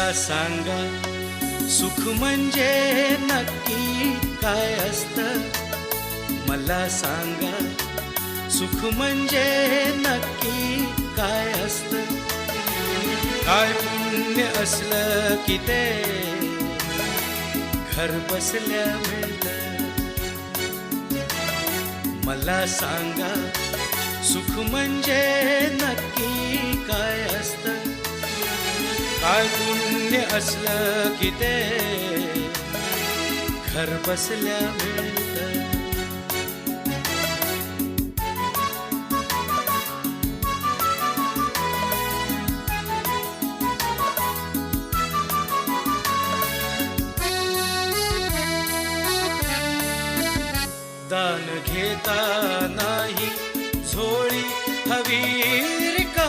मला सांगा सुख म्हणजे नक्की काय असतं? मला सांगा सुख म्हणजे नक्की काय असतं? काय पुण्य असलं की ते घर बसल्या मिळतं. मला सांगा सुख म्हणजे नक्की काय असतं? काय पुण्य असलं की ते घर बसल्या मिळतं. दान घेता